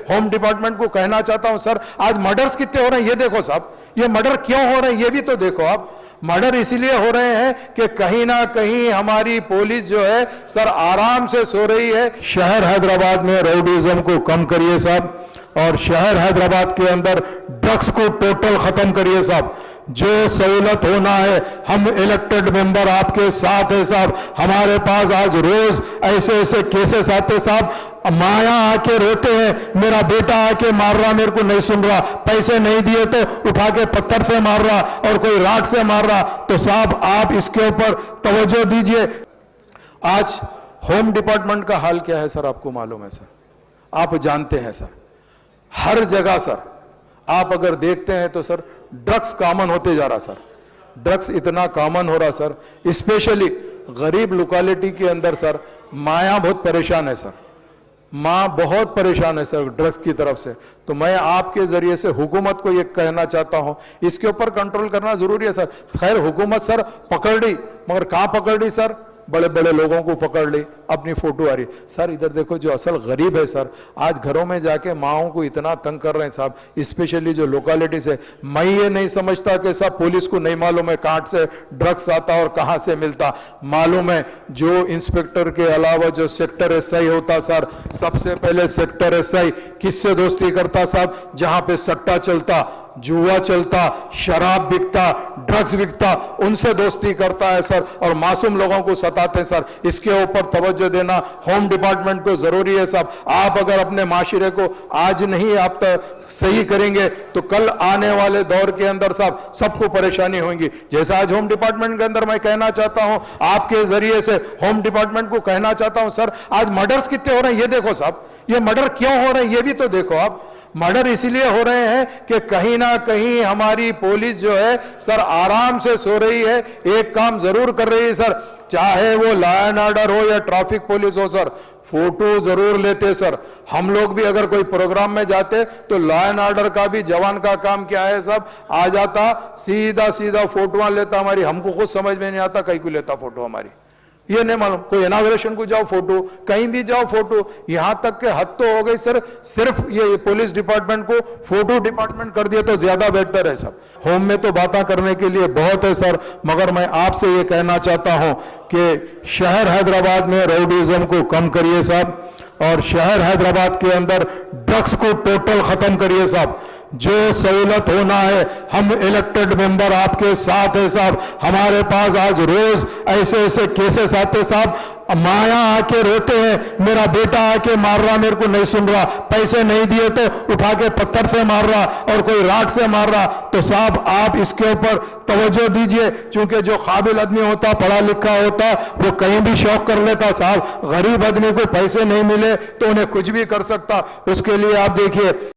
Home department को कहना चाहता हूं सर, आज मर्डर्स कितने हो रहे हैं ये देखो साहब, ये मर्डर क्यों हो रहे हैं ये भी तो देखो आप। मर्डर इसीलिए हो रहे हैं कि कहीं ना कहीं हमारी पुलिस जो है सर आराम से सो रही है। शहर हैदराबाद में राउडीज्म को कम करिए साहब, और शहर हैदराबाद के अंदर ड्रग्स को टोटल खत्म करिए साहब। जो सहूलत होना है, हम इलेक्टेड मेंबर आपके साथ है साहब। हमारे पास आज रोज ऐसे ऐसे केसेस आते साहब, माया आके रोते हैं, मेरा बेटा आके मार रहा, मेरे को नहीं सुन रहा, पैसे नहीं दिए तो उठा के पत्थर से मार रहा और कोई राड से मार रहा। तो साहब आप इसके ऊपर तवज्जो दीजिए। आज होम डिपार्टमेंट का हाल क्या है सर, आपको मालूम है सर, आप जानते हैं सर। हर जगह सर आप अगर देखते हैं तो सर ड्रग्स कॉमन होते जा रहा सर, ड्रग्स इतना कॉमन हो रहा सर, स्पेशली गरीब लोकेलिटी के अंदर सर माया बहुत परेशान है सर, माँ बहुत परेशान है सर ड्रग्स की तरफ से। तो मैं आपके जरिए से हुकूमत को ये कहना चाहता हूं, इसके ऊपर कंट्रोल करना जरूरी है सर। खैर हुकूमत सर पकड़ ली, मगर कहां पकड़ ली सर, बड़े बड़े लोगों को पकड़ ली, अपनी फोटो आ रही। सर इधर देखो जो असल गरीब है सर, आज घरों में जाके माओं को इतना तंग कर रहे हैं साहब, स्पेशली जो लोकेलिटी से। मैं ये नहीं समझता कि साहब पुलिस को नहीं मालूम है कहां से ड्रग्स आता और कहां से मिलता, मालूम है। जो इंस्पेक्टर के अलावा जो सेक्टर एसआई होता सर, सबसे पहले सेक्टर एसआई किससे दोस्ती करता साहब, जहां पे सट्टा चलता, जुआ चलता, शराब बिकता, ड्रग्स बिकता, उनसे दोस्ती करता है सर, और मासूम लोगों को सताते हैं सर। इसके ऊपर तवज्जो देना होम डिपार्टमेंट को जरूरी है साहब। आप अगर अपने माशरे को आज नहीं आप सही करेंगे तो कल आने वाले दौर के अंदर साहब सबको परेशानी होगी। जैसा आज होम डिपार्टमेंट के अंदर मैं कहना चाहता हूं, आपके जरिए से होम डिपार्टमेंट को कहना चाहता हूं सर, आज मर्डर्स कितने हो रहे हैं ये देखो साहब, ये मर्डर क्यों हो रहे हैं ये भी तो देखो आप। मर्डर इसीलिए हो रहे हैं कि कहीं ना कहीं हमारी पुलिस जो है सर आराम से सो रही है, एक काम जरूर कर रही है सर, चाहे वो लॉ एंड ऑर्डर हो या ट्रैफिक पुलिस हो सर, फोटो जरूर लेते सर। हम लोग भी अगर कोई प्रोग्राम में जाते तो लॉ एंड ऑर्डर का भी जवान का काम क्या है साहब, आ जाता सीधा सीधा फोटो लेता हमारी, हमको खुद समझ में नहीं आता कहीं को लेता फोटो हमारी, ये नहीं मालूम। कोई इनाग्रेशन को जाओ फोटो, कहीं भी जाओ फोटो, यहां तक के हद तो हो गई सर, सिर्फ ये पुलिस डिपार्टमेंट को फोटो डिपार्टमेंट कर दिया तो ज्यादा बेहतर है सर। होम में तो बातें करने के लिए बहुत है सर, मगर मैं आपसे ये कहना चाहता हूं कि शहर हैदराबाद में राउडीज्म को कम करिए साहब, और शहर हैदराबाद के अंदर ड्रग्स को टोटल खत्म करिए साहब। जो सहूलत होना है, हम इलेक्टेड मेंबर आपके साथ है साहब। हमारे पास आज रोज ऐसे ऐसे केसेस आते साहब, माया आके रोते हैं, मेरा बेटा आके मार रहा, मेरे को नहीं सुन रहा, पैसे नहीं दिए तो उठा के पत्थर से मार रहा और कोई राड से मार रहा। तो साहब आप इसके ऊपर तवज्जो दीजिए, क्योंकि जो काबिल आदमी होता, पढ़ा लिखा होता, वो कहीं भी शौक कर लेता साहब। गरीब आदमी को पैसे नहीं मिले तो उन्हें कुछ भी कर सकता। उसके लिए आप देखिए